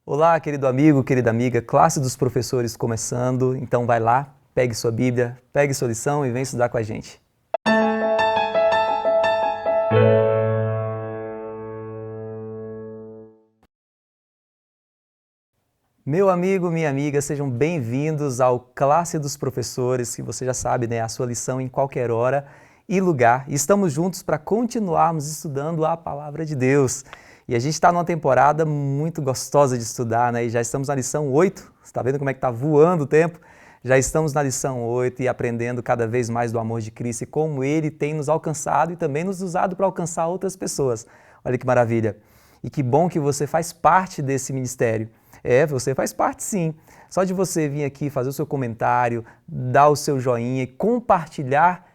Olá, querido amigo, querida amiga, classe dos professores começando, então vai lá, pegue sua Bíblia, pegue sua lição e vem estudar com a gente. Meu amigo, minha amiga, sejam bem-vindos ao Classe dos Professores, que você já sabe, né, a sua lição em qualquer hora e lugar. E estamos juntos para continuarmos estudando a Palavra de Deus. E a gente está numa temporada muito gostosa de estudar, né? E já estamos na lição 8. Você está vendo como é que está voando o tempo? Já estamos na lição 8 e aprendendo cada vez mais do amor de Cristo e como Ele tem nos alcançado e também nos usado para alcançar outras pessoas. Olha que maravilha! E que bom que você faz parte desse ministério. Você faz parte sim. Só de você vir aqui fazer o seu comentário, dar o seu joinha e compartilhar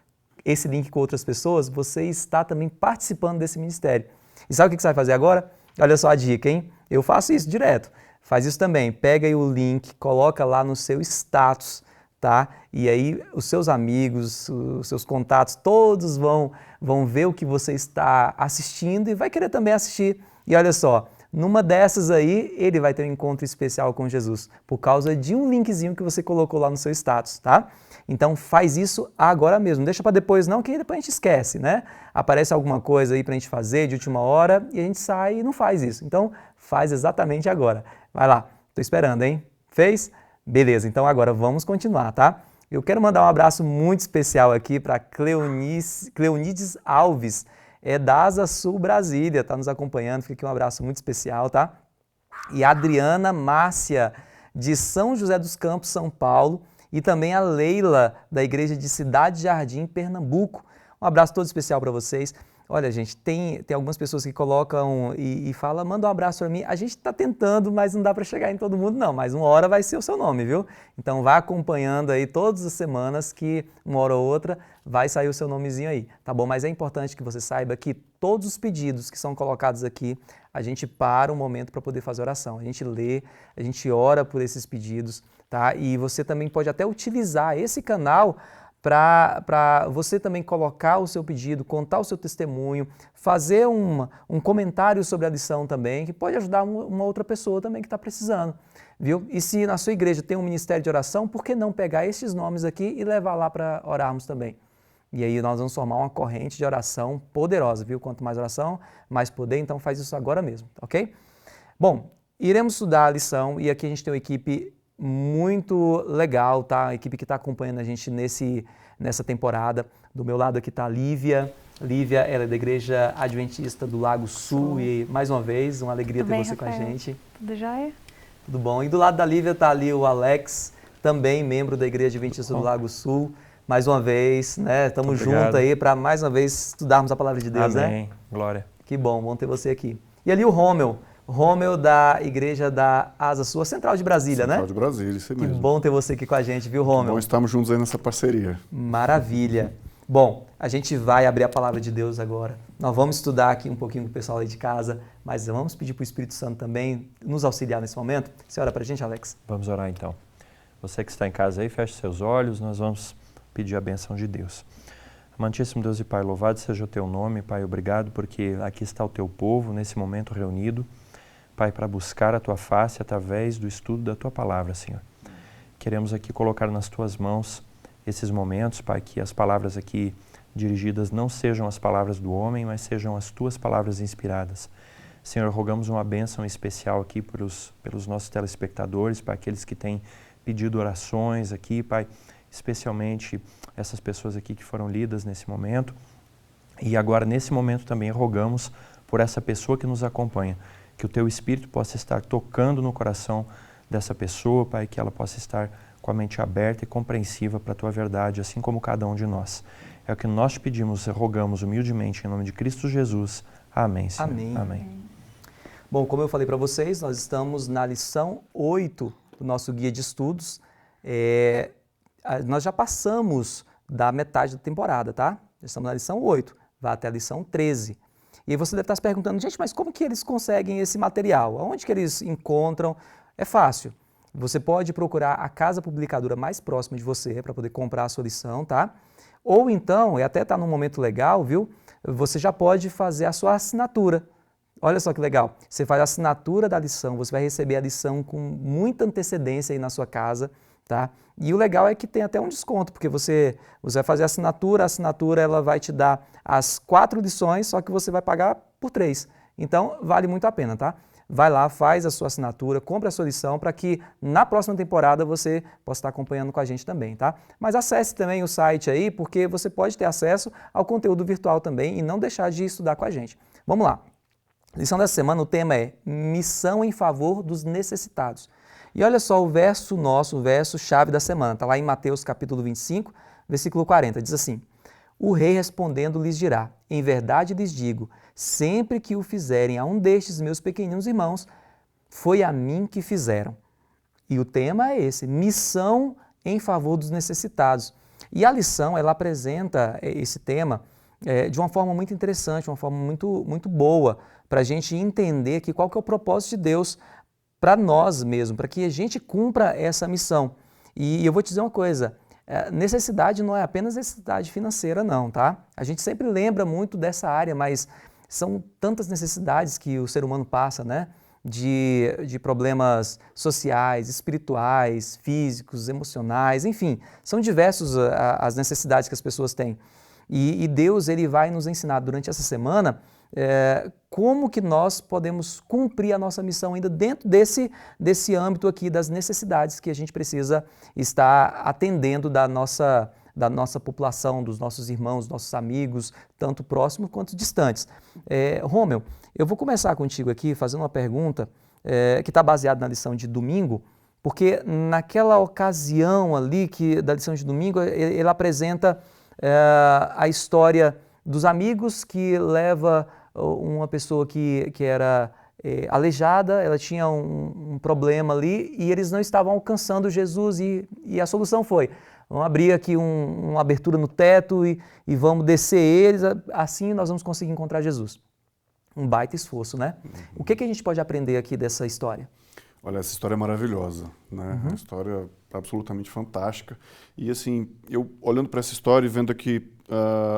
esse link com outras pessoas, você está também participando desse ministério. E sabe o que você vai fazer agora? Olha só a dica, hein? Eu faço isso direto. Faz isso também. Pega aí o link, coloca lá no seu status, tá? E aí os seus amigos, os seus contatos, todos vão ver o que você está assistindo e vai querer também assistir. E olha só, numa dessas aí, ele vai ter um encontro especial com Jesus, por causa de um linkzinho que você colocou lá no seu status, tá? Então faz isso agora mesmo, não deixa para depois não, que depois a gente esquece, né? Aparece alguma coisa aí pra gente fazer de última hora e a gente sai e não faz isso. Então faz exatamente agora. Vai lá, tô esperando, hein? Fez? Beleza, então agora vamos continuar, tá? Eu quero mandar um abraço muito especial aqui para Cleonides Alves, da Asa Sul Brasília, está nos acompanhando, fica aqui um abraço muito especial, tá? E a Adriana Márcia, de São José dos Campos, São Paulo, e também a Leila, da Igreja de Cidade Jardim, Pernambuco. Um abraço todo especial para vocês. Olha, gente, tem algumas pessoas que colocam e falam, manda um abraço para mim. A gente está tentando, mas não dá para chegar em todo mundo não, mas uma hora vai ser o seu nome, viu? Então vá acompanhando aí todas as semanas que uma hora ou outra vai sair o seu nomezinho aí, tá bom? Mas é importante que você saiba que todos os pedidos que são colocados aqui, a gente para um momento para poder fazer oração. A gente lê, a gente ora por esses pedidos, tá? E você também pode até utilizar esse canal para você também colocar o seu pedido, contar o seu testemunho, fazer um comentário sobre a lição também, que pode ajudar uma outra pessoa também que está precisando, viu? E se na sua igreja tem um ministério de oração, por que não pegar esses nomes aqui e levar lá para orarmos também? E aí nós vamos formar uma corrente de oração poderosa, viu? Quanto mais oração, mais poder, então faz isso agora mesmo, ok? Bom, iremos estudar a lição e aqui a gente tem uma equipe muito legal, tá? A equipe que está acompanhando a gente nessa temporada. Do meu lado aqui está a Lívia. Lívia, ela é da Igreja Adventista do Lago Sul e, mais uma vez, uma alegria ter você Rafael. com a gente. Tudo jóia? Tudo bom. E do lado da Lívia está ali o Alex, também membro da Igreja Adventista do Lago Sul. Mais uma vez, né? Estamos juntos aí para, mais uma vez, estudarmos a Palavra de Deus, Amém. né? Amém. Glória. Que bom ter você aqui. E ali o Rômel da Igreja da Asa Sul, Central de Brasília, né? Central de Brasília, isso mesmo. Que bom ter você aqui com a gente, viu, Rômel? Bom, estamos juntos aí nessa parceria. Maravilha. Bom, a gente vai abrir a Palavra de Deus agora. Nós vamos estudar aqui um pouquinho com o pessoal aí de casa, mas vamos pedir para o Espírito Santo também nos auxiliar nesse momento. Você ora para a gente, Alex? Vamos orar então. Você que está em casa aí, feche seus olhos, nós vamos pedir a bênção de Deus. Amantíssimo Deus e Pai, louvado seja o Teu nome, Pai, obrigado porque aqui está o Teu povo nesse momento reunido, Pai, para buscar a Tua face através do estudo da Tua palavra, Senhor. Queremos aqui colocar nas Tuas mãos esses momentos, Pai, que as palavras aqui dirigidas não sejam as palavras do homem, mas sejam as Tuas palavras inspiradas. Senhor, rogamos uma bênção especial aqui pelos nossos telespectadores, para aqueles que têm pedido orações aqui, Pai, especialmente essas pessoas aqui que foram lidas nesse momento. E agora, nesse momento também, rogamos por essa pessoa que nos acompanha, que o Teu Espírito possa estar tocando no coração dessa pessoa, Pai, que ela possa estar com a mente aberta e compreensiva para a Tua verdade, assim como cada um de nós. É o que nós te pedimos e rogamos humildemente, em nome de Cristo Jesus. Amém, Senhor. Amém. Amém. Bom, como eu falei para vocês, nós estamos na lição 8 do nosso guia de estudos. Nós já passamos da metade da temporada, tá? Estamos na lição 8, vai até a lição 13. E aí você deve estar se perguntando, gente, mas como que eles conseguem esse material? Aonde que eles encontram? É fácil. Você pode procurar a casa publicadora mais próxima de você para poder comprar a sua lição, tá? Ou então, e até está num momento legal, viu? Você já pode fazer a sua assinatura. Olha só que legal, você faz a assinatura da lição, você vai receber a lição com muita antecedência aí na sua casa, tá? E o legal é que tem até um desconto, porque você vai fazer a assinatura ela vai te dar as 4 lições, só que você vai pagar por 3. Então, vale muito a pena, tá? Vai lá, faz a sua assinatura, compra a sua lição para que na próxima temporada você possa estar acompanhando com a gente também, tá? Mas acesse também o site aí, porque você pode ter acesso ao conteúdo virtual também e não deixar de estudar com a gente. Vamos lá. Lição dessa semana, o tema é Missão em favor dos necessitados. E olha só o verso nosso, o verso chave da semana, está lá em Mateus capítulo 25, versículo 40, diz assim: O rei respondendo lhes dirá, em verdade lhes digo, sempre que o fizerem a um destes meus pequeninos irmãos, foi a mim que fizeram. E o tema é esse, missão em favor dos necessitados. E a lição, ela apresenta esse tema de uma forma muito interessante, uma forma muito boa, para a gente entender que qual que é o propósito de Deus para nós mesmos, para que a gente cumpra essa missão. E eu vou te dizer uma coisa, necessidade não é apenas necessidade financeira não, tá? A gente sempre lembra muito dessa área, mas são tantas necessidades que o ser humano passa, né? De problemas sociais, espirituais, físicos, emocionais, enfim, são diversas as necessidades que as pessoas têm. E Deus ele vai nos ensinar durante essa semana como que nós podemos cumprir a nossa missão ainda dentro desse âmbito aqui das necessidades que a gente precisa estar atendendo da nossa população, dos nossos irmãos, nossos amigos, tanto próximos quanto distantes. Rômel, eu vou começar contigo aqui fazendo uma pergunta que está baseada na lição de domingo, porque naquela ocasião ali da lição de domingo, ele apresenta a história dos amigos que leva uma pessoa que era aleijada, ela tinha um problema ali e eles não estavam alcançando Jesus e a solução foi, vamos abrir aqui uma abertura no teto e vamos descer eles, assim nós vamos conseguir encontrar Jesus. Um baita esforço, né? O que a gente pode aprender aqui dessa história? Olha, essa história é maravilhosa, né? Uma história absolutamente fantástica. E assim, eu olhando para essa história e vendo aqui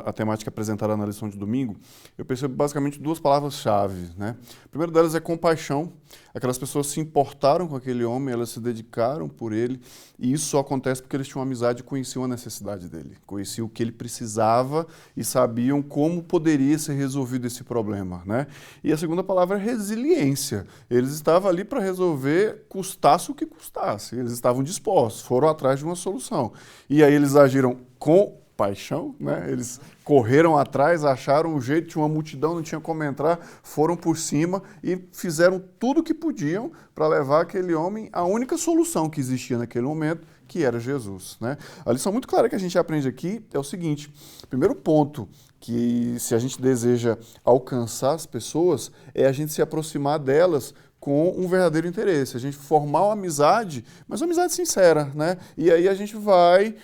a temática apresentada na lição de domingo, eu percebo basicamente 2 palavras-chave, né? A primeira delas é compaixão. Aquelas pessoas se importaram com aquele homem, elas se dedicaram por ele, e isso só acontece porque eles tinham amizade e conheciam a necessidade dele, conheciam o que ele precisava e sabiam como poderia ser resolvido esse problema, né? E a segunda palavra é resiliência. Eles estavam ali para resolver, custasse o que custasse. Eles estavam dispostos, foram atrás de uma solução. E aí eles agiram com paixão, né? Eles correram atrás, acharam um jeito, tinha uma multidão, não tinha como entrar, foram por cima e fizeram tudo o que podiam para levar aquele homem à única solução que existia naquele momento, que era Jesus, né? A lição muito clara que a gente aprende aqui é o seguinte: primeiro ponto, que se a gente deseja alcançar as pessoas, é a gente se aproximar delas com um verdadeiro interesse, a gente formar uma amizade, mas uma amizade sincera, né? E aí a gente vai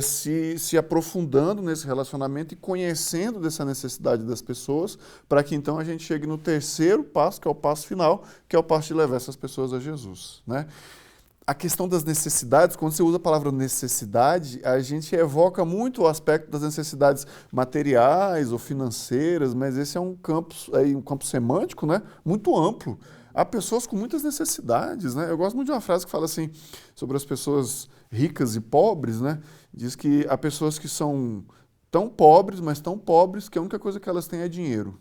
se aprofundando nesse relacionamento e conhecendo dessa necessidade das pessoas, para que então a gente chegue no terceiro passo, que é o passo final, que é o passo de levar essas pessoas a Jesus, né? A questão das necessidades, quando você usa a palavra necessidade, a gente evoca muito o aspecto das necessidades materiais ou financeiras, mas esse é um campo semântico, né, muito amplo. Há pessoas com muitas necessidades, né? Eu gosto muito de uma frase que fala assim, sobre as pessoas ricas e pobres, né? Diz que há pessoas que são tão pobres, mas tão pobres que a única coisa que elas têm é dinheiro.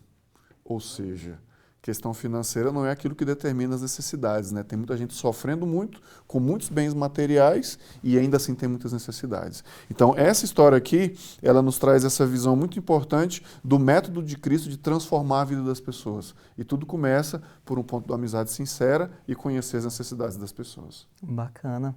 Ou seja, questão financeira não é aquilo que determina as necessidades, né? Tem muita gente sofrendo muito, com muitos bens materiais e ainda assim tem muitas necessidades. Então, essa história aqui, ela nos traz essa visão muito importante do método de Cristo de transformar a vida das pessoas. E tudo começa por um ponto de amizade sincera e conhecer as necessidades das pessoas. Bacana.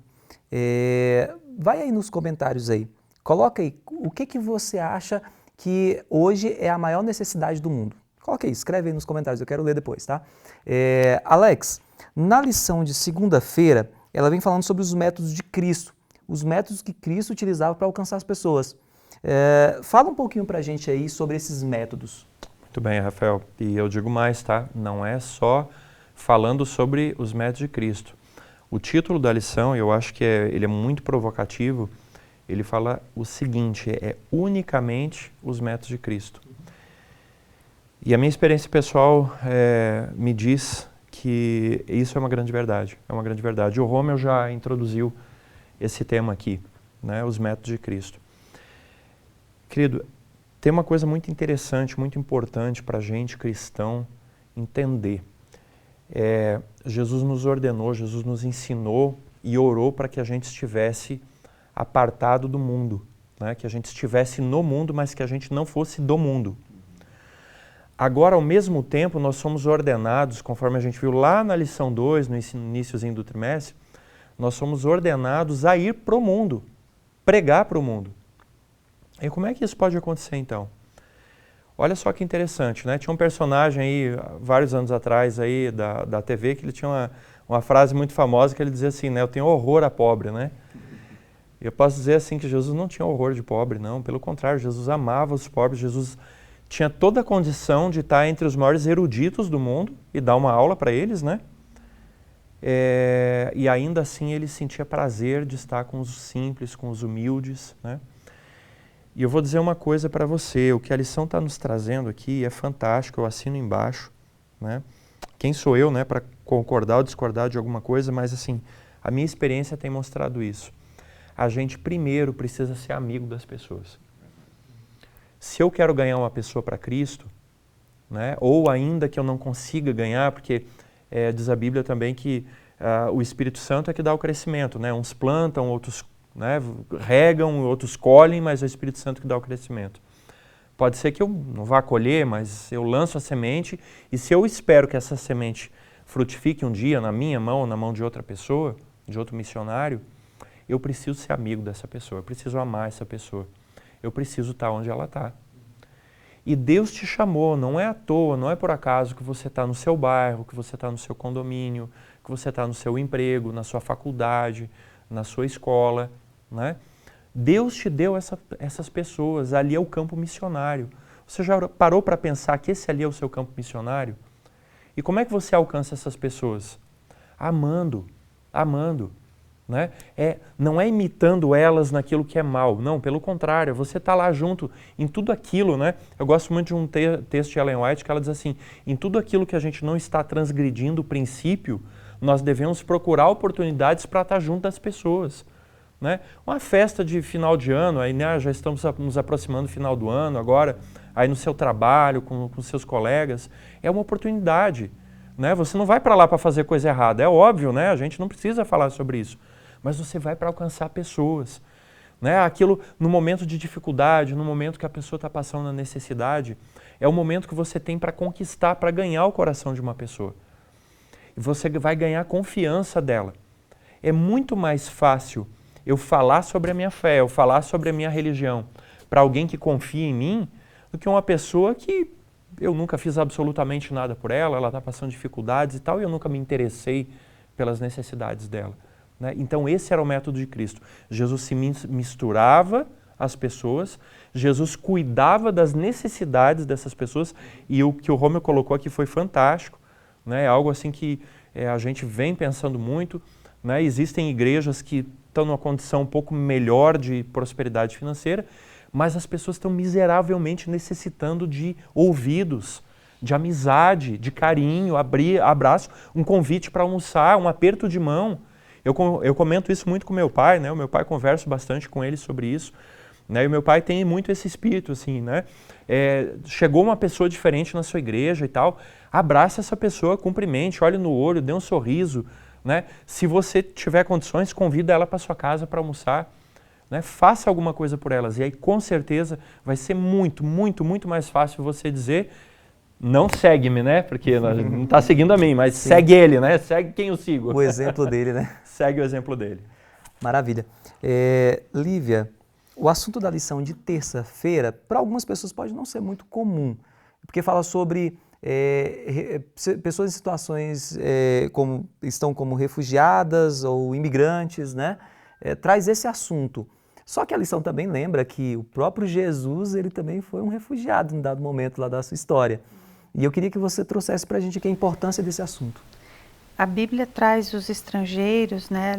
Vai aí nos comentários aí. Coloca aí o que você acha que hoje é a maior necessidade do mundo. Coloca aí, escreve aí nos comentários, eu quero ler depois, tá? Alex, na lição de segunda-feira, ela vem falando sobre os métodos de Cristo, os métodos que Cristo utilizava para alcançar as pessoas. Fala um pouquinho pra gente aí sobre esses métodos. Muito bem, Rafael. E eu digo mais, tá? Não é só falando sobre os métodos de Cristo. O título da lição, eu acho que ele é muito provocativo, ele fala o seguinte, é unicamente os métodos de Cristo. E a minha experiência pessoal me diz que isso é uma grande verdade, é uma grande verdade. O Romeu já introduziu esse tema aqui, né, os métodos de Cristo. Querido, tem uma coisa muito interessante, muito importante para a gente cristão entender. Jesus nos ordenou, Jesus nos ensinou e orou para que a gente estivesse apartado do mundo, né? Que a gente estivesse no mundo, mas que a gente não fosse do mundo. Agora, ao mesmo tempo, nós somos ordenados, conforme a gente viu lá na lição 2, no iníciozinho do trimestre, nós somos ordenados a ir para o mundo, pregar para o mundo. E como é que isso pode acontecer então? Olha só que interessante, né? Tinha um personagem aí, vários anos atrás aí, da TV, que ele tinha uma frase muito famosa que ele dizia assim, né? Eu tenho horror a pobre, né? E eu posso dizer assim que Jesus não tinha horror de pobre, não. Pelo contrário, Jesus amava os pobres, Jesus tinha toda a condição de estar entre os maiores eruditos do mundo e dar uma aula para eles, né? E ainda assim ele sentia prazer de estar com os simples, com os humildes, né? E eu vou dizer uma coisa para você, o que a lição está nos trazendo aqui é fantástico, eu assino embaixo, né? Quem sou eu, né, para concordar ou discordar de alguma coisa, mas assim, a minha experiência tem mostrado isso. A gente primeiro precisa ser amigo das pessoas. Se eu quero ganhar uma pessoa para Cristo, né, ou ainda que eu não consiga ganhar, porque diz a Bíblia também que o Espírito Santo é que dá o crescimento, né? Uns plantam, outros, né, regam, outros colhem, mas é o Espírito Santo que dá o crescimento. Pode ser que eu não vá colher, mas eu lanço a semente e se eu espero que essa semente frutifique um dia na minha mão ou na mão de outra pessoa, de outro missionário, eu preciso ser amigo dessa pessoa, eu preciso amar essa pessoa, eu preciso estar onde ela está. E Deus te chamou, não é à toa, não é por acaso que você está no seu bairro, que você está no seu condomínio, que você está no seu emprego, na sua faculdade, na sua escola, né? Deus te deu essas pessoas, ali é o campo missionário. Você já parou para pensar que esse ali é o seu campo missionário? E como é que você alcança essas pessoas? Amando, amando. Né? Não é imitando elas naquilo que é mal, não, pelo contrário, você está lá junto em tudo aquilo, né? Eu gosto muito de um texto de Ellen White que ela diz assim, em tudo aquilo que a gente não está transgredindo o princípio, nós devemos procurar oportunidades para estar junto das pessoas. Né? Uma festa de final de ano, aí, né, já estamos nos aproximando do final do ano agora, aí no seu trabalho, com seus colegas, é uma oportunidade. Né? Você não vai para lá para fazer coisa errada, é óbvio, né? A gente não precisa falar sobre isso. Mas você vai para alcançar pessoas. Né? Aquilo, no momento de dificuldade, no momento que a pessoa está passando na necessidade, é o momento que você tem para conquistar, para ganhar o coração de uma pessoa. E você vai ganhar a confiança dela. É muito mais fácil eu falar sobre a minha fé, eu falar sobre a minha religião para alguém que confia em mim, do que uma pessoa que eu nunca fiz absolutamente nada por ela, ela está passando dificuldades e tal, e eu nunca me interessei pelas necessidades dela. Né? Então esse era o método de Cristo. Jesus se misturava às pessoas, Jesus cuidava das necessidades dessas pessoas, e o que o Romeu colocou aqui foi fantástico, né? É algo assim que a gente vem pensando muito. Né? Existem igrejas que estão numa condição um pouco melhor de prosperidade financeira, mas as pessoas estão miseravelmente necessitando de ouvidos, de amizade, de carinho, abraço, um convite para almoçar, um aperto de mão. Eu comento isso muito com meu pai, né? O meu pai, converso bastante com ele sobre isso. Né? E o meu pai tem muito esse espírito, assim, né? Chegou uma pessoa diferente na sua igreja e tal, abraça essa pessoa, cumprimente, olhe no olho, dê um sorriso. Né? Se você tiver condições, convida ela para sua casa para almoçar. Né? Faça alguma coisa por elas. E aí, com certeza, vai ser muito, muito, muito mais fácil você dizer, não segue-me, né? Porque não está seguindo a mim, mas sim, segue ele, né? Segue quem eu sigo. O exemplo dele, né? Segue o exemplo dele. Maravilha. Lívia, o assunto da lição de terça-feira, para algumas pessoas pode não ser muito comum, porque fala sobre pessoas em situações estão como refugiadas ou imigrantes, né? Traz esse assunto. Só que a lição também lembra que o próprio Jesus, ele também foi um refugiado em dado momento lá da sua história. E eu queria que você trouxesse para a gente aqui a importância desse assunto. A Bíblia traz os estrangeiros, né?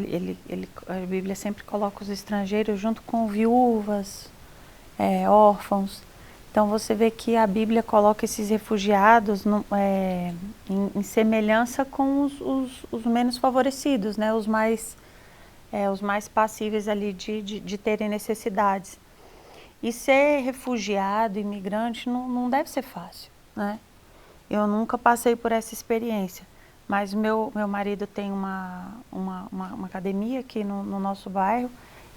A Bíblia sempre coloca os estrangeiros junto com viúvas, órfãos. Então você vê que a Bíblia coloca esses refugiados em semelhança com os menos favorecidos, né? Os mais passíveis ali de terem necessidades. E ser refugiado, imigrante, não deve ser fácil, né? Eu nunca passei por essa experiência, mas meu marido tem uma academia aqui no nosso bairro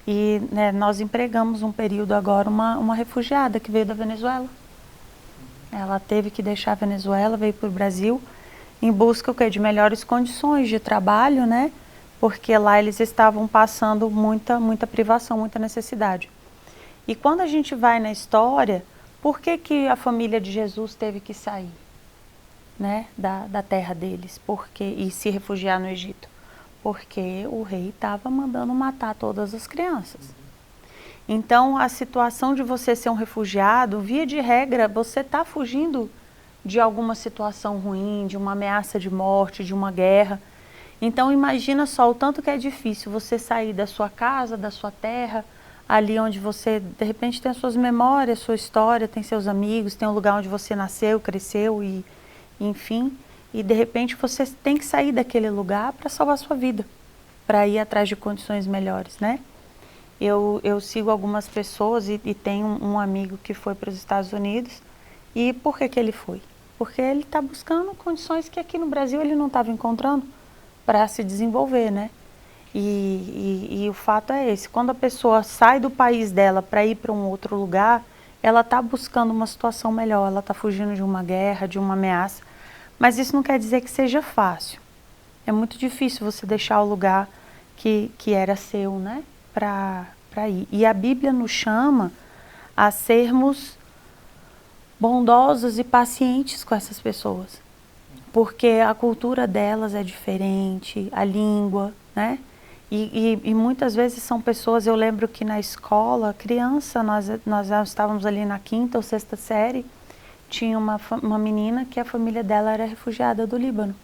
e, né, nós empregamos um período agora uma refugiada que veio da Venezuela. Ela teve que deixar a Venezuela, veio para o Brasil em busca de melhores condições de trabalho, né? Porque lá eles estavam passando muita privação, muita necessidade. E quando a gente vai na história, por que a família de Jesus teve que sair, né, da terra deles e se refugiar no Egito? Porque o rei estava mandando matar todas as crianças. Então, a situação de você ser um refugiado, via de regra, você está fugindo de alguma situação ruim, de uma ameaça de morte, de uma guerra. Então, imagina só o tanto que é difícil você sair da sua casa, da sua terra, ali onde você, de repente, tem as suas memórias, sua história, tem seus amigos, tem um lugar onde você nasceu, cresceu e enfim. E, de repente, você tem que sair daquele lugar para salvar a sua vida, para ir atrás de condições melhores, né? Eu sigo algumas pessoas e tenho um amigo que foi para os Estados Unidos. E por que ele foi? Porque ele está buscando condições que aqui no Brasil ele não estava encontrando para se desenvolver, né? E o fato é esse, quando a pessoa sai do país dela para ir para um outro lugar, ela está buscando uma situação melhor, ela está fugindo de uma guerra, de uma ameaça, mas isso não quer dizer que seja fácil. É muito difícil você deixar o lugar que era seu, né, para ir. E a Bíblia nos chama a sermos bondosos e pacientes com essas pessoas, porque a cultura delas é diferente, a língua, né? E muitas vezes são pessoas, eu lembro que na escola, criança, nós estávamos ali na 5ª ou 6ª série, tinha uma menina que a família dela era refugiada do Líbano.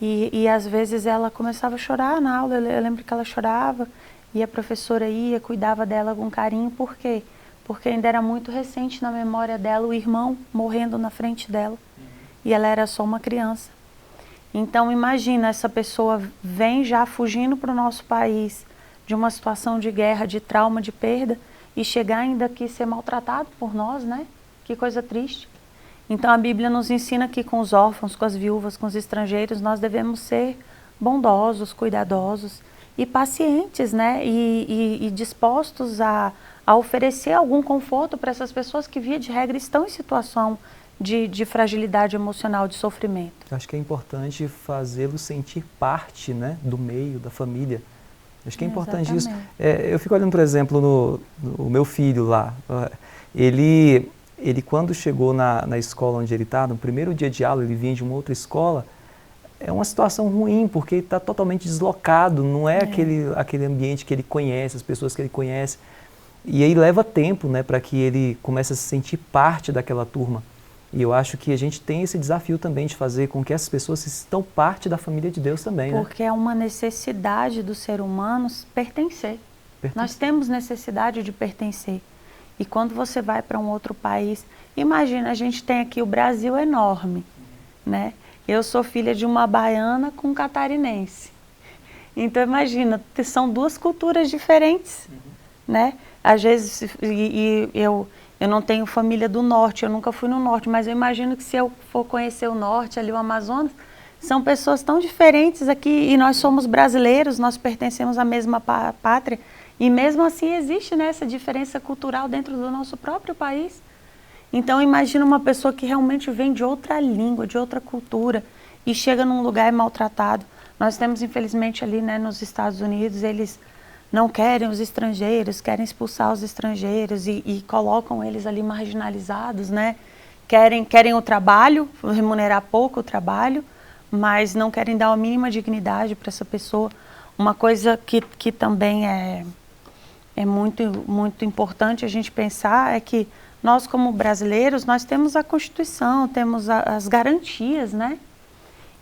E às vezes ela começava a chorar na aula, eu lembro que ela chorava, e a professora ia, cuidava dela com carinho, por quê? Porque ainda era muito recente na memória dela o irmão morrendo na frente dela, e ela era só uma criança. Então imagina, essa pessoa vem já fugindo para o nosso país de uma situação de guerra, de trauma, de perda, e chegar ainda aqui ser maltratado por nós, né? Que coisa triste. Então a Bíblia nos ensina que com os órfãos, com as viúvas, com os estrangeiros, nós devemos ser bondosos, cuidadosos e pacientes, né? E dispostos a oferecer algum conforto para essas pessoas que, via de regra, estão em situação de fragilidade emocional, de sofrimento. Acho que é importante fazê-lo sentir parte, né, do meio, da família. Acho que é importante isso. Eu fico olhando, por exemplo, no meu filho lá. Ele quando chegou na escola onde ele está, no primeiro dia de aula, ele vinha de uma outra escola, é uma situação ruim, porque ele está totalmente deslocado, não é aquele ambiente que ele conhece, as pessoas que ele conhece. E aí leva tempo, né, para que ele comece a se sentir parte daquela turma. E eu acho que a gente tem esse desafio também de fazer com que essas pessoas se sintam parte da família de Deus também, né? Porque é uma necessidade do ser humano pertencer. Nós temos necessidade de pertencer. E quando você vai para um outro país, imagina, a gente tem aqui o Brasil enorme, né? Eu sou filha de uma baiana com um catarinense. Então imagina, são duas culturas diferentes, né? Às vezes, eu não tenho família do norte, eu nunca fui no norte, mas eu imagino que se eu for conhecer o norte, ali o Amazonas, são pessoas tão diferentes aqui, e nós somos brasileiros, nós pertencemos à mesma pátria, e mesmo assim existe, né, essa diferença cultural dentro do nosso próprio país. Então imagina uma pessoa que realmente vem de outra língua, de outra cultura, e chega num lugar e maltratado. Nós temos, infelizmente, ali, né, nos Estados Unidos, eles não querem os estrangeiros, querem expulsar os estrangeiros e colocam eles ali marginalizados, né? Querem o trabalho, remunerar pouco o trabalho, mas não querem dar a mínima dignidade para essa pessoa. Uma coisa que também é muito importante a gente pensar é que nós, como brasileiros, nós temos a Constituição, temos as garantias, né?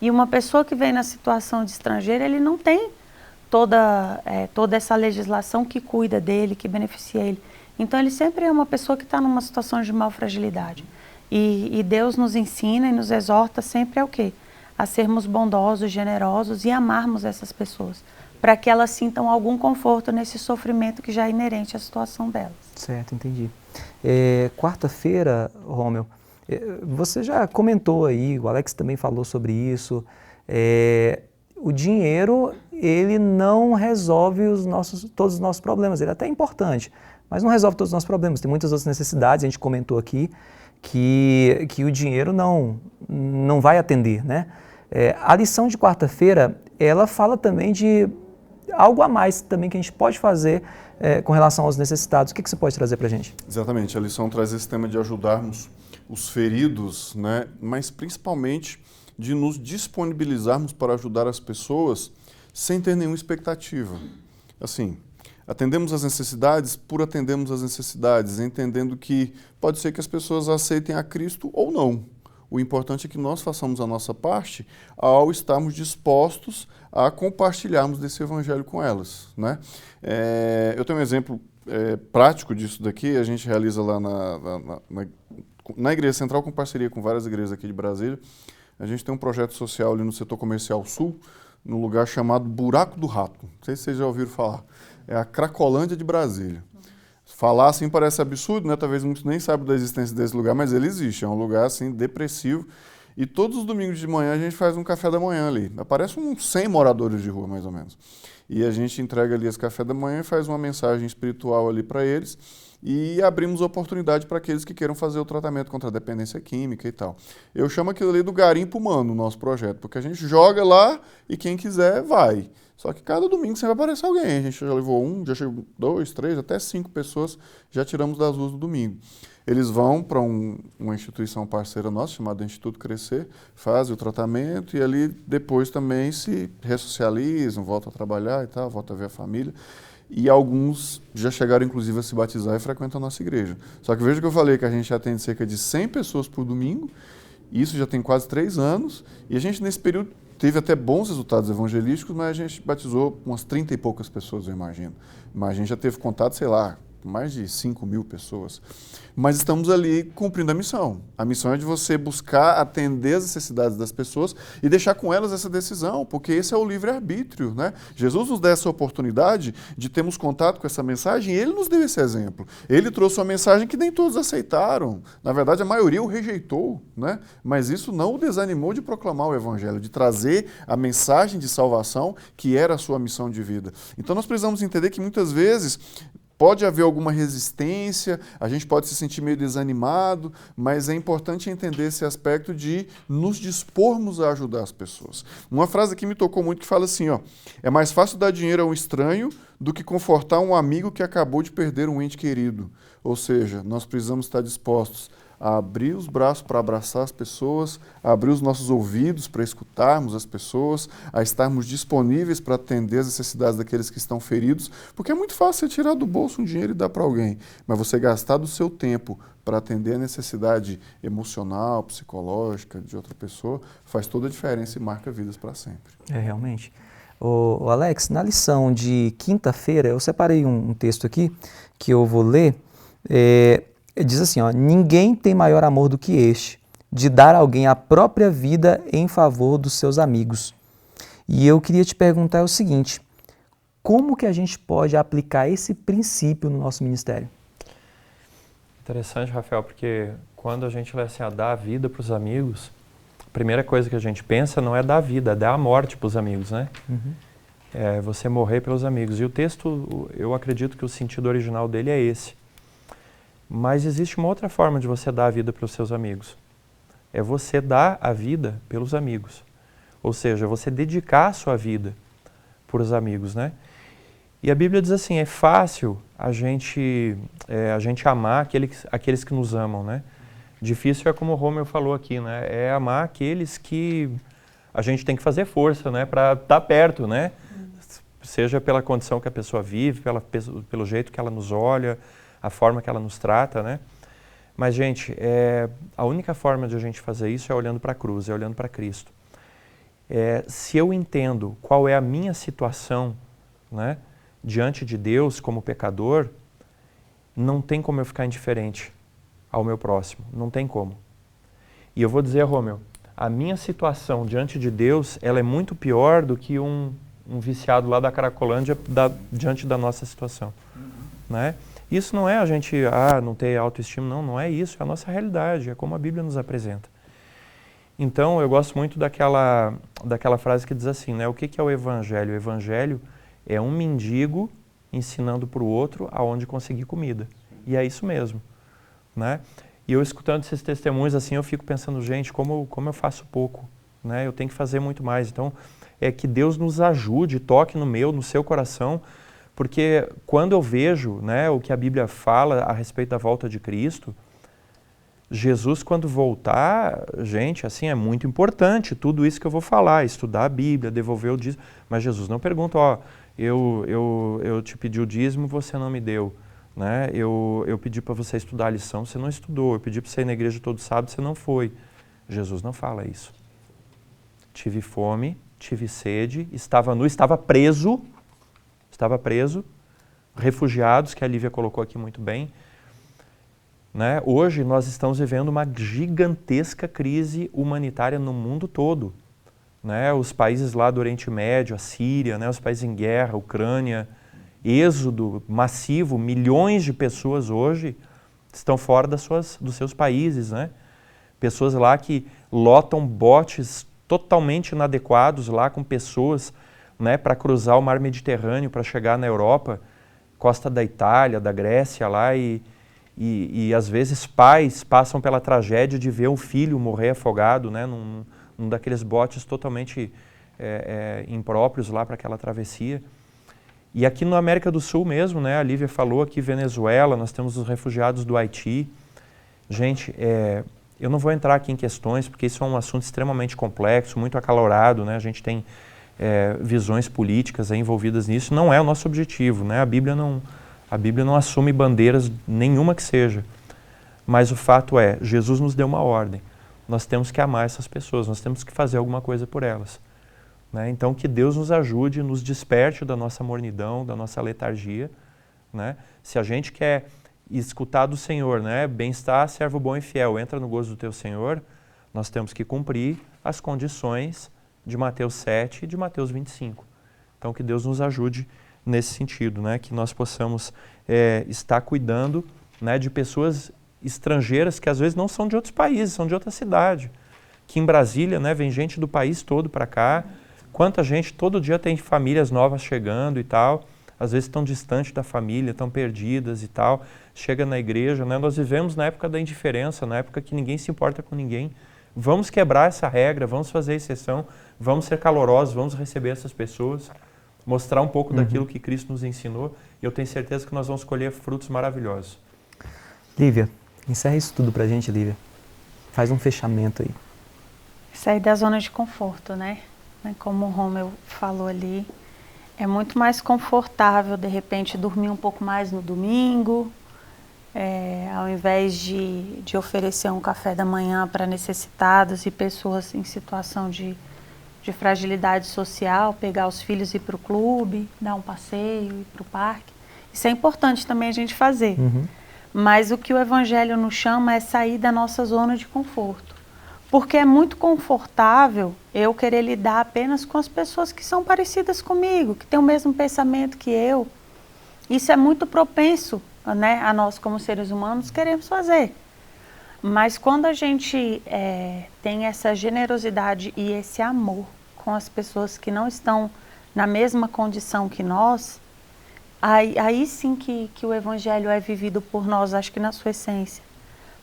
E uma pessoa que vem na situação de estrangeiro, ele não tem toda essa legislação que cuida dele, que beneficia ele. Então ele sempre é uma pessoa que está numa situação de maior fragilidade. E Deus nos ensina e nos exorta sempre ao quê? A sermos bondosos, generosos e amarmos essas pessoas, para que elas sintam algum conforto nesse sofrimento que já é inerente à situação delas. Certo, entendi. Quarta-feira, Rômel, você já comentou aí, o Alex também falou sobre isso, o dinheiro, ele não resolve todos os nossos problemas, ele é até importante, mas não resolve todos os nossos problemas, tem muitas outras necessidades, a gente comentou aqui, que o dinheiro não vai atender, né? A lição de quarta-feira, ela fala também de algo a mais também que a gente pode fazer com relação aos necessitados. O que você pode trazer para a gente? Exatamente, a lição traz esse tema de ajudarmos os feridos, né? Mas principalmente de nos disponibilizarmos para ajudar as pessoas sem ter nenhuma expectativa. Assim, atendemos às necessidades por atendermos às necessidades, entendendo que pode ser que as pessoas aceitem a Cristo ou não. O importante é que nós façamos a nossa parte ao estarmos dispostos a compartilharmos desse evangelho com elas, né? Eu tenho um exemplo prático disso daqui, a gente realiza lá na Igreja Central, com parceria com várias igrejas aqui de Brasília. A gente tem um projeto social ali no setor comercial sul, num lugar chamado Buraco do Rato. Não sei se vocês já ouviram falar. É a Cracolândia de Brasília. Falar assim parece absurdo, né? Talvez muitos nem saibam da existência desse lugar, mas ele existe. É um lugar assim depressivo. E todos os domingos de manhã a gente faz um café da manhã ali. Aparece uns 100 moradores de rua, mais ou menos. E a gente entrega ali esse café da manhã e faz uma mensagem espiritual ali para eles. E abrimos oportunidade para aqueles que queiram fazer o tratamento contra a dependência química e tal. Eu chamo aquilo ali do garimpo humano, o nosso projeto, porque a gente joga lá e quem quiser vai. Só que cada domingo sempre aparece alguém. A gente já levou já chegou 2, 3, até 5 pessoas, já tiramos das ruas no domingo. Eles vão para uma instituição parceira nossa, chamada Instituto Crescer, fazem o tratamento e ali depois também se ressocializam, voltam a trabalhar e tal, voltam a ver a família. E alguns já chegaram, inclusive, a se batizar e frequentam a nossa igreja. Só que veja que eu falei que a gente atende cerca de 100 pessoas por domingo, isso já tem quase 3 anos, e a gente, nesse período, teve até bons resultados evangelísticos, mas a gente batizou umas 30 e poucas pessoas, eu imagino. Mas a gente já teve contato, sei lá, com mais de 5.000 pessoas. Mas estamos ali cumprindo a missão. A missão é de você buscar atender as necessidades das pessoas e deixar com elas essa decisão, porque esse é o livre-arbítrio, né? Jesus nos dá essa oportunidade de termos contato com essa mensagem e ele nos deu esse exemplo. Ele trouxe uma mensagem que nem todos aceitaram. Na verdade, a maioria o rejeitou, né? Mas isso não o desanimou de proclamar o evangelho, de trazer a mensagem de salvação que era a sua missão de vida. Então nós precisamos entender que muitas vezes pode haver alguma resistência, a gente pode se sentir meio desanimado, mas é importante entender esse aspecto de nos dispormos a ajudar as pessoas. Uma frase que me tocou muito que fala assim, ó, é mais fácil dar dinheiro a um estranho do que confortar um amigo que acabou de perder um ente querido. Ou seja, nós precisamos estar dispostos a abrir os braços para abraçar as pessoas, a abrir os nossos ouvidos para escutarmos as pessoas, a estarmos disponíveis para atender as necessidades daqueles que estão feridos, porque é muito fácil você tirar do bolso um dinheiro e dar para alguém, mas você gastar do seu tempo para atender a necessidade emocional, psicológica de outra pessoa, faz toda a diferença e marca vidas para sempre. Realmente. O Alex, na lição de quinta-feira, eu separei um texto aqui que eu vou ler. Diz assim, ó, ninguém tem maior amor do que este, de dar a alguém a própria vida em favor dos seus amigos. E eu queria te perguntar o seguinte, como que a gente pode aplicar esse princípio no nosso ministério? Interessante, Rafael, porque quando a gente vai assim, a dar a vida para os amigos, a primeira coisa que a gente pensa não é dar a vida, é dar a morte para os amigos, né? Uhum. É você morrer pelos amigos. E o texto, eu acredito que o sentido original dele é esse. Mas existe uma outra forma de você dar a vida para os seus amigos. É você dar a vida pelos amigos. Ou seja, você dedicar a sua vida para os amigos, né? E a Bíblia diz assim, é fácil a gente amar aqueles que nos amam, né? Difícil é como o Rômel falou aqui, né? É amar aqueles que a gente tem que fazer força, né? Para estar perto, né? Seja pela condição que a pessoa vive, pelo jeito que ela nos olha, a forma que ela nos trata, né? Mas, gente, a única forma de a gente fazer isso é olhando para a cruz, é olhando para Cristo. Se eu entendo qual é a minha situação, né, diante de Deus como pecador, não tem como eu ficar indiferente ao meu próximo, não tem como. E eu vou dizer, Romeu, a minha situação diante de Deus, ela é muito pior do que um viciado lá da Cracolândia diante da nossa situação. Né? Isso não é a gente não ter autoestima, não é isso, é a nossa realidade, é como a Bíblia nos apresenta. Então, eu gosto muito daquela frase que diz assim, né? O que é o Evangelho? O Evangelho é um mendigo ensinando para o outro aonde conseguir comida. E é isso mesmo. Né? E eu escutando esses testemunhos assim, eu fico pensando, gente, como eu faço pouco, né? Eu tenho que fazer muito mais. Então, é que Deus nos ajude, toque no seu coração, porque quando eu vejo, né, o que a Bíblia fala a respeito da volta de Cristo, Jesus, quando voltar, gente, assim, é muito importante tudo isso que eu vou falar, estudar a Bíblia, devolver o dízimo, mas Jesus não pergunta, eu te pedi o dízimo, você não me deu. Né? Eu pedi para você estudar a lição, você não estudou. Eu pedi para você ir na igreja todo sábado, você não foi. Jesus não fala isso. Tive fome, tive sede, estava nu, estava preso, refugiados, que a Lívia colocou aqui muito bem. Né? Hoje nós estamos vivendo uma gigantesca crise humanitária no mundo todo. Né? Os países lá do Oriente Médio, a Síria, né? Os países em guerra, a Ucrânia, êxodo massivo, milhões de pessoas hoje estão fora dos seus países, né? Pessoas lá que lotam botes totalmente inadequados lá com pessoas, né, para cruzar o mar Mediterrâneo, para chegar na Europa, costa da Itália, da Grécia lá e às vezes pais passam pela tragédia de ver um filho morrer afogado, né, num daqueles botes totalmente impróprios lá para aquela travessia. E aqui na América do Sul mesmo, né, a Lívia falou aqui, Venezuela, nós temos os refugiados do Haiti. Gente, eu não vou entrar aqui em questões, porque isso é um assunto extremamente complexo, muito acalorado, né, a gente tem visões políticas envolvidas nisso, não é o nosso objetivo, né, a Bíblia não assume bandeiras nenhuma que seja, mas o fato é, Jesus nos deu uma ordem, nós temos que amar essas pessoas, nós temos que fazer alguma coisa por elas. Né? Então, que Deus nos ajude, nos desperte da nossa mornidão, da nossa letargia. Né? Se a gente quer escutar do Senhor, né? Bem-estar, servo bom e fiel, entra no gozo do teu Senhor, nós temos que cumprir as condições de Mateus 7 e de Mateus 25. Então, que Deus nos ajude nesse sentido, né? Que nós possamos estar cuidando, né, de pessoas estrangeiras que às vezes não são de outros países, são de outra cidade. Que em Brasília, né, vem gente do país todo para cá. Quanta gente, todo dia tem famílias novas chegando e tal, às vezes estão distantes da família, estão perdidas e tal, chega na igreja, né? Nós vivemos na época da indiferença, na época que ninguém se importa com ninguém. Vamos quebrar essa regra, vamos fazer exceção, vamos ser calorosos, vamos receber essas pessoas, mostrar um pouco daquilo que Cristo nos ensinou, e eu tenho certeza que nós vamos colher frutos maravilhosos. Lívia, encerra isso tudo pra gente, Lívia. Faz um fechamento aí. Sair da zona de conforto, né? Como o Romeu falou ali, é muito mais confortável, de repente, dormir um pouco mais no domingo, ao invés de oferecer um café da manhã para necessitados e pessoas em situação de fragilidade social, pegar os filhos e ir para o clube, dar um passeio, ir para o parque. Isso é importante também a gente fazer. Mas o que o Evangelho nos chama é sair da nossa zona de conforto. Porque é muito confortável eu querer lidar apenas com as pessoas que são parecidas comigo, que têm o mesmo pensamento que eu. Isso é muito propenso, né, a nós como seres humanos queremos fazer. Mas quando a gente tem essa generosidade e esse amor com as pessoas que não estão na mesma condição que nós, aí sim que o Evangelho é vivido por nós, acho que na sua essência.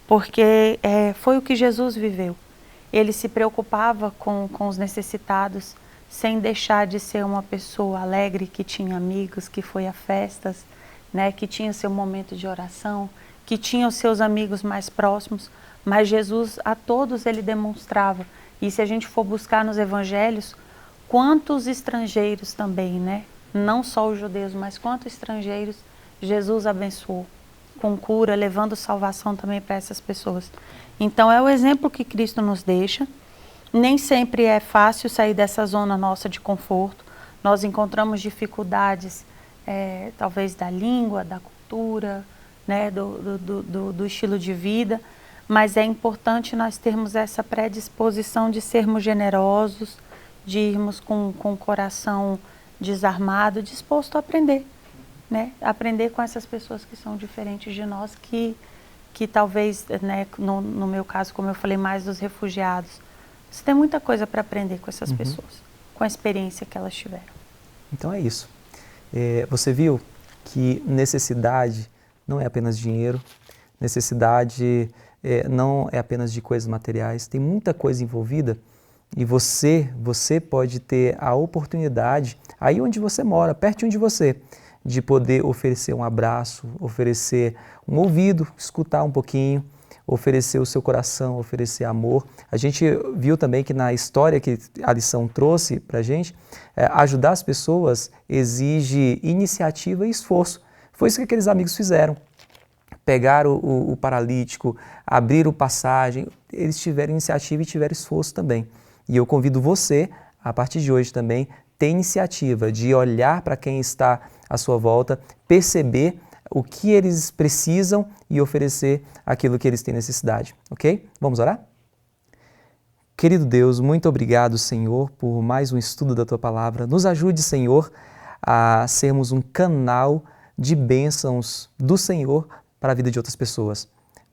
Porque foi o que Jesus viveu. Ele se preocupava com os necessitados, sem deixar de ser uma pessoa alegre, que tinha amigos, que foi a festas, né, que tinha seu momento de oração, que tinha os seus amigos mais próximos, mas Jesus a todos ele demonstrava. E se a gente for buscar nos evangelhos, quantos estrangeiros também, né, não só os judeus, mas quantos estrangeiros Jesus abençoou com cura, levando salvação também para essas pessoas. Então é o exemplo que Cristo nos deixa. Nem sempre é fácil sair dessa zona nossa de conforto. Nós encontramos dificuldades, talvez da língua, da cultura, né, do estilo de vida, mas é importante nós termos essa predisposição de sermos generosos, de irmos com o coração desarmado, disposto a aprender, né? Aprender com essas pessoas que são diferentes de nós, que talvez, né, no meu caso, como eu falei mais dos refugiados, você tem muita coisa para aprender com essas pessoas, com a experiência que elas tiveram. Então é isso. Você viu que necessidade não é apenas dinheiro, necessidade não é apenas de coisas materiais, tem muita coisa envolvida e você pode ter a oportunidade, aí onde você mora, pertinho de você, de poder oferecer um abraço, oferecer um ouvido, escutar um pouquinho, oferecer o seu coração, oferecer amor. A gente viu também que na história que a lição trouxe para a gente, ajudar as pessoas exige iniciativa e esforço. Foi isso que aqueles amigos fizeram. Pegaram o paralítico, abriram passagem, eles tiveram iniciativa e tiveram esforço também. E eu convido você, a partir de hoje também, ter iniciativa de olhar para quem está à sua volta, perceber o que eles precisam e oferecer aquilo que eles têm necessidade, ok? Vamos orar? Querido Deus, muito obrigado, Senhor, por mais um estudo da Tua Palavra. Nos ajude, Senhor, a sermos um canal de bênçãos do Senhor para a vida de outras pessoas.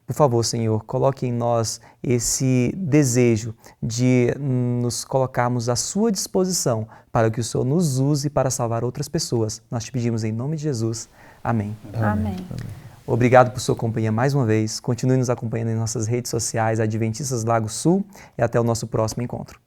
Por favor, Senhor, coloque em nós esse desejo de nos colocarmos à sua disposição para que o Senhor nos use para salvar outras pessoas. Nós te pedimos em nome de Jesus. Amém. Amém. Obrigado por sua companhia mais uma vez. Continue nos acompanhando em nossas redes sociais, Adventistas Lago Sul, e até o nosso próximo encontro.